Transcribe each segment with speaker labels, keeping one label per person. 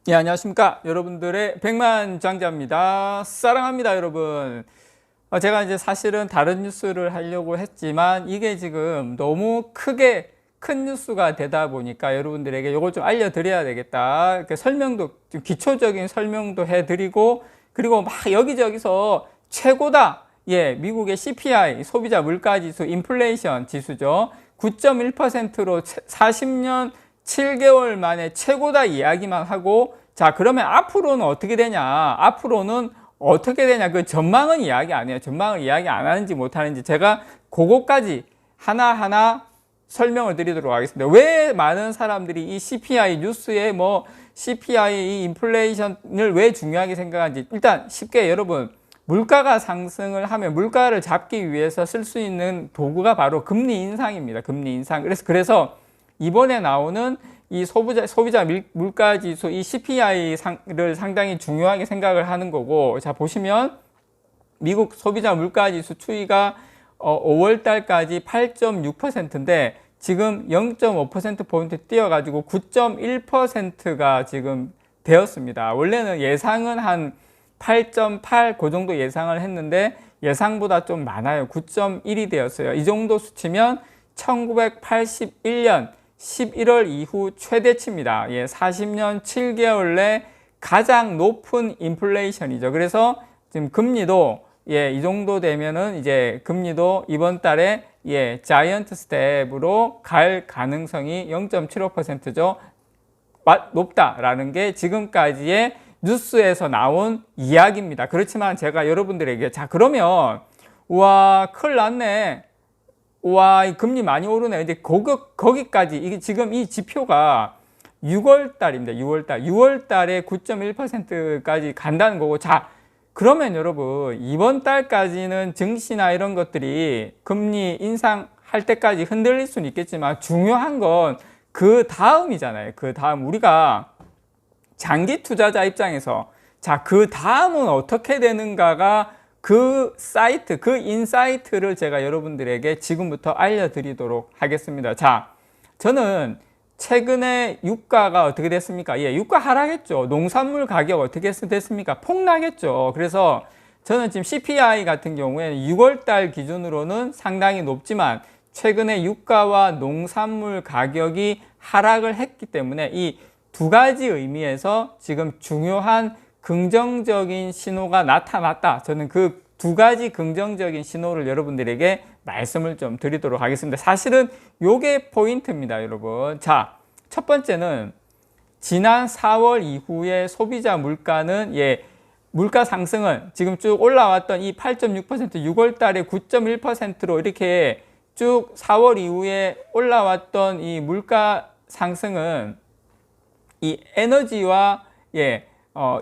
Speaker 1: 예, 안녕하십니까. 여러분들의 백만장자입니다. 사랑합니다, 여러분. 제가 이제 사실은 다른 뉴스를 하려고 했지만 이게 지금 너무 크게 큰 뉴스가 되다 보니까 여러분들에게 이걸 좀 알려드려야 되겠다. 설명도, 좀 기초적인 설명도 해드리고, 그리고 막 여기저기서 최고다. 예, 미국의 CPI, 소비자 물가지수, 인플레이션 지수죠. 9.1%로 40년 7개월 만에 최고다 이야기만 하고, 자, 그러면 앞으로는 어떻게 되냐? 앞으로는 어떻게 되냐? 그 전망은 이야기 안 해요. 전망을 이야기 안 하는지 못 하는지 제가 그거까지 하나하나 설명을 드리도록 하겠습니다. 왜 많은 사람들이 이 CPI 뉴스에 뭐 CPI 인플레이션을 왜 중요하게 생각하는지, 일단 쉽게 여러분, 물가가 상승을 하면 물가를 잡기 위해서 쓸 수 있는 도구가 바로 금리 인상입니다. 금리 인상. 그래서 이번에 나오는 이 소비자 물가지수, 이 CPI를 상당히 중요하게 생각을 하는 거고, 자, 보시면 미국 소비자 물가지수 추이가 5월 달까지 8.6%인데 지금 0.5%포인트 뛰어가지고 9.1%가 지금 되었습니다. 원래는 예상은 한 8.8 그 정도 예상을 했는데 예상보다 좀 많아요. 9.1이 되었어요. 이 정도 수치면 1981년 11월 이후 최대치입니다. 예, 40년 7개월 내 가장 높은 인플레이션이죠. 그래서 지금 금리도 이 정도 되면은 이제 금리도 이번 달에 자이언트 스텝으로 갈 가능성이 0.75%죠. 높다라는 게 지금까지의 뉴스에서 나온 이야기입니다. 그렇지만 제가 여러분들에게, 자, 그러면 우와, 큰일 났네. 와, 이 금리 많이 오르네. 이제 거기까지, 이게 지금 이 지표가 6월 달입니다. 6월 달. 6월 달에 9.1%까지 간다는 거고. 자, 그러면 여러분, 이번 달까지는 증시나 이런 것들이 금리 인상할 때까지 흔들릴 수는 있겠지만 중요한 건 그 다음이잖아요. 그 다음. 우리가 장기 투자자 입장에서, 자, 그 다음은 어떻게 되는가가 그 사이트, 그 인사이트를 제가 여러분들에게 지금부터 알려드리도록 하겠습니다. 자, 저는 최근에 유가가 어떻게 됐습니까? 예, 유가 하락했죠. 농산물 가격 어떻게 됐습니까? 폭락했죠. 그래서 저는 지금 CPI 같은 경우에는 6월 달 기준으로는 상당히 높지만 최근에 유가와 농산물 가격이 하락을 했기 때문에 이 두 가지 의미에서 지금 중요한 긍정적인 신호가 나타났다. 저는 그 두 가지 긍정적인 신호를 여러분들에게 말씀을 좀 드리도록 하겠습니다. 사실은 요게 포인트입니다, 여러분. 자, 첫 번째는 지난 4월 이후에 소비자 물가는 물가 상승은 지금 쭉 올라왔던 이 8.6%, 6월 달에 9.1%로 이렇게 쭉 4월 이후에 올라왔던 이 물가 상승은 이 에너지와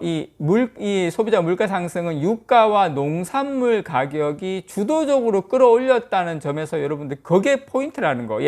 Speaker 1: 이 소비자 물가 상승은 유가와 농산물 가격이 주도적으로 끌어올렸다는 점에서 여러분들 그게 포인트라는 거.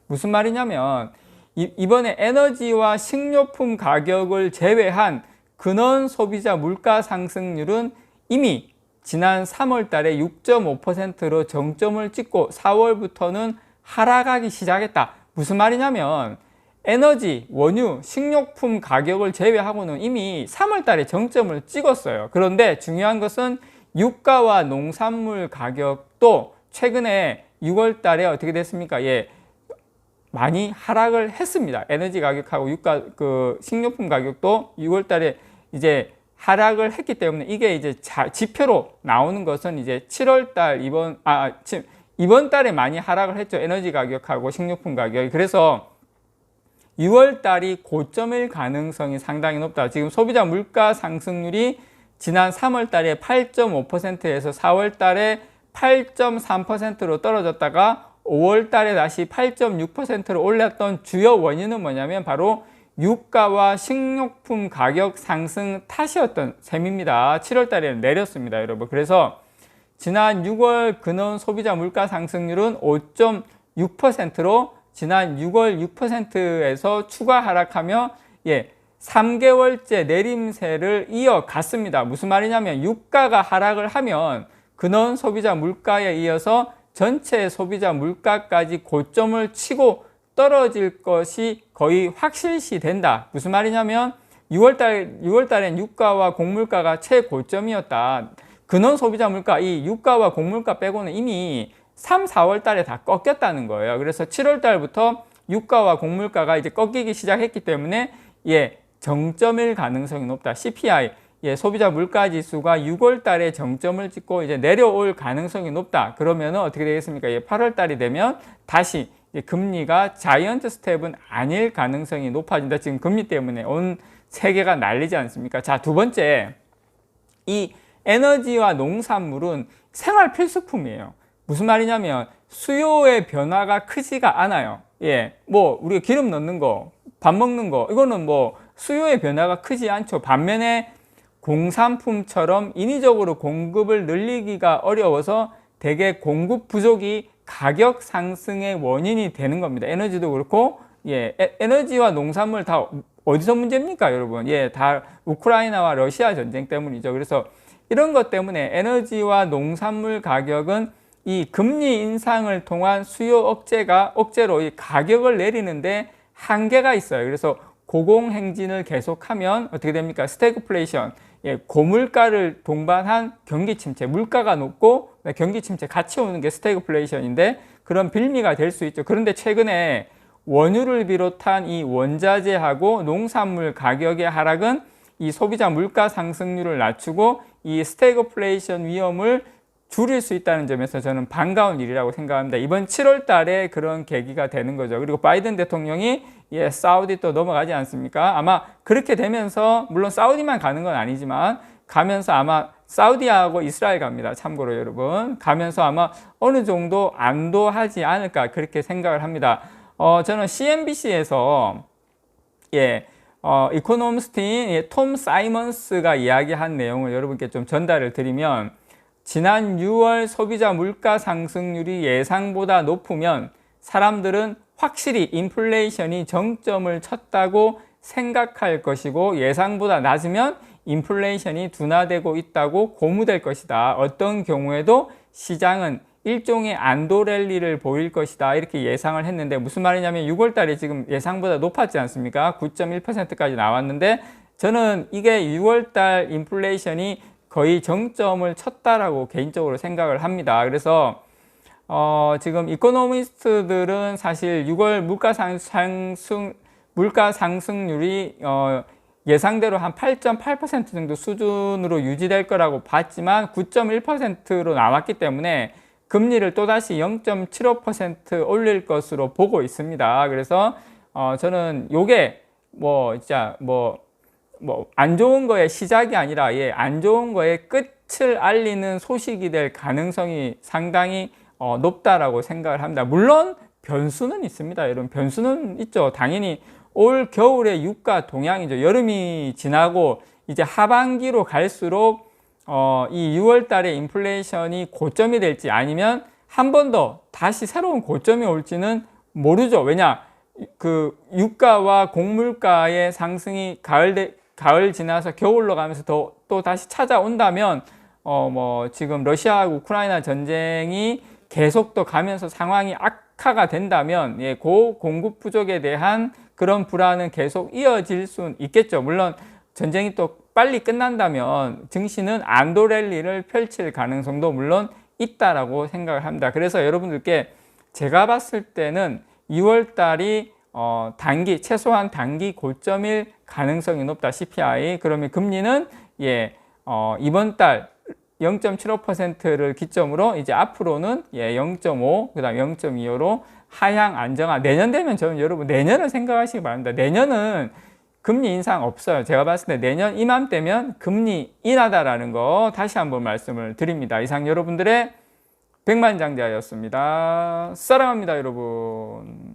Speaker 1: 무슨 말이냐면 이번에 에너지와 식료품 가격을 제외한 근원 소비자 물가 상승률은 이미 지난 3월 달에 6.5%로 정점을 찍고 4월부터는 하락하기 시작했다. 무슨 말이냐면 에너지, 원유, 식료품 가격을 제외하고는 이미 3월 달에 정점을 찍었어요. 그런데 중요한 것은 유가와 농산물 가격도 최근에 6월 달에 어떻게 됐습니까? 많이 하락을 했습니다. 에너지 가격하고 식료품 가격도 6월 달에 이제 하락을 했기 때문에 이게 이제 지표로 나오는 것은 이제 7월 달 이번 달에 많이 하락을 했죠. 에너지 가격하고 식료품 가격이. 그래서 6월 달이 고점일 가능성이 상당히 높다. 지금 소비자 물가 상승률이 지난 3월 달에 8.5%에서 4월 달에 8.3%로 떨어졌다가 5월 달에 다시 8.6%로 올랐던 주요 원인은 뭐냐면 바로 유가와 식료품 가격 상승 탓이었던 셈입니다. 7월 달에는 내렸습니다, 여러분. 그래서 지난 6월 근원 소비자 물가 상승률은 5.6%로 지난 6월 6%에서 추가 하락하며 3개월째 내림세를 이어갔습니다. 무슨 말이냐면 유가가 하락을 하면 근원 소비자 물가에 이어서 전체 소비자 물가까지 고점을 치고 떨어질 것이 거의 확실시 된다. 무슨 말이냐면 6월 달엔 유가와 곡물가가 최고점이었다. 근원 소비자 물가, 이 유가와 곡물가 빼고는 이미 3, 4월 달에 다 꺾였다는 거예요. 그래서 7월 달부터 유가와 곡물가가 이제 꺾이기 시작했기 때문에 정점일 가능성이 높다. CPI, 소비자 물가 지수가 6월 달에 정점을 찍고 이제 내려올 가능성이 높다. 그러면은 어떻게 되겠습니까? 8월 달이 되면 다시 금리가 자이언트 스텝은 아닐 가능성이 높아진다. 지금 금리 때문에 온 세계가 난리지 않습니까? 자, 두 번째, 이 에너지와 농산물은 생활 필수품이에요. 무슨 말이냐면 수요의 변화가 크지가 않아요. 뭐 우리가 기름 넣는 거, 밥 먹는 거, 이거는 뭐 수요의 변화가 크지 않죠. 반면에 공산품처럼 인위적으로 공급을 늘리기가 어려워서 대개 공급 부족이 가격 상승의 원인이 되는 겁니다. 에너지도 그렇고, 에너지와 농산물 다 어디서 문제입니까, 여러분? 다 우크라이나와 러시아 전쟁 때문이죠. 그래서 이런 것 때문에 에너지와 농산물 가격은 이 금리 인상을 통한 수요 억제로 이 가격을 내리는데 한계가 있어요. 그래서 고공행진을 계속하면 어떻게 됩니까? 스태그플레이션, 고물가를 동반한 경기 침체, 물가가 높고 경기 침체 같이 오는 게 스태그플레이션인데 그런 빌미가 될 수 있죠. 그런데 최근에 원유를 비롯한 이 원자재하고 농산물 가격의 하락은 이 소비자 물가 상승률을 낮추고 이 스태그플레이션 위험을 줄일 수 있다는 점에서 저는 반가운 일이라고 생각합니다. 이번 7월 달에 그런 계기가 되는 거죠. 그리고 바이든 대통령이 사우디 또 넘어가지 않습니까? 아마 그렇게 되면서, 물론 사우디만 가는 건 아니지만 가면서 아마 사우디하고 이스라엘 갑니다. 참고로 여러분. 가면서 아마 어느 정도 안도하지 않을까 그렇게 생각을 합니다. 저는 CNBC에서 이코노미스트인 톰 사이먼스가 이야기한 내용을 여러분께 좀 전달을 드리면, 지난 6월 소비자 물가 상승률이 예상보다 높으면 사람들은 확실히 인플레이션이 정점을 쳤다고 생각할 것이고, 예상보다 낮으면 인플레이션이 둔화되고 있다고 고무될 것이다. 어떤 경우에도 시장은 일종의 안도 랠리를 보일 것이다. 이렇게 예상을 했는데, 무슨 말이냐면 6월 달에 지금 예상보다 높았지 않습니까? 9.1%까지 나왔는데, 저는 이게 6월 달 인플레이션이 거의 정점을 쳤다라고 개인적으로 생각을 합니다. 그래서 지금 이코노미스트들은 사실 6월 물가 상승률이 예상대로 한 8.8% 정도 수준으로 유지될 거라고 봤지만 9.1%로 나왔기 때문에 금리를 또다시 0.75% 올릴 것으로 보고 있습니다. 그래서 저는 요게 진짜 안 좋은 거의 시작이 아니라 안 좋은 거의 끝을 알리는 소식이 될 가능성이 상당히 높다라고 생각을 합니다. 물론 변수는 있습니다. 여러분, 변수는 있죠. 당연히 올 겨울의 유가 동향이죠. 여름이 지나고 이제 하반기로 갈수록 이 6월 달에 인플레이션이 고점이 될지 아니면 한 번 더 다시 새로운 고점이 올지는 모르죠. 왜냐, 그 유가와 곡물가의 상승이 가을 지나서 겨울로 가면서 또 다시 찾아온다면 지금 러시아하고 우크라이나 전쟁이 계속 또 가면서 상황이 악화가 된다면 그 공급 부족에 대한 그런 불안은 계속 이어질 수는 있겠죠. 물론 전쟁이 또 빨리 끝난다면 증시는 안도 랠리를 펼칠 가능성도 물론 있다라고 생각을 합니다. 그래서 여러분들께 제가 봤을 때는 2월 달이 최소한 단기 고점일 가능성이 높다. CPI. 그러면 금리는 이번 달 0.75%를 기점으로 이제 앞으로는 0.5, 그다음 0.25로 하향 안정화. 내년 되면 저는 여러분 내년을 생각하시기 바랍니다. 내년은 금리 인상 없어요. 제가 봤을 때 내년 이맘때면 금리 인하다라는 거 다시 한번 말씀을 드립니다. 이상 여러분들의 백만장자였습니다. 사랑합니다, 여러분.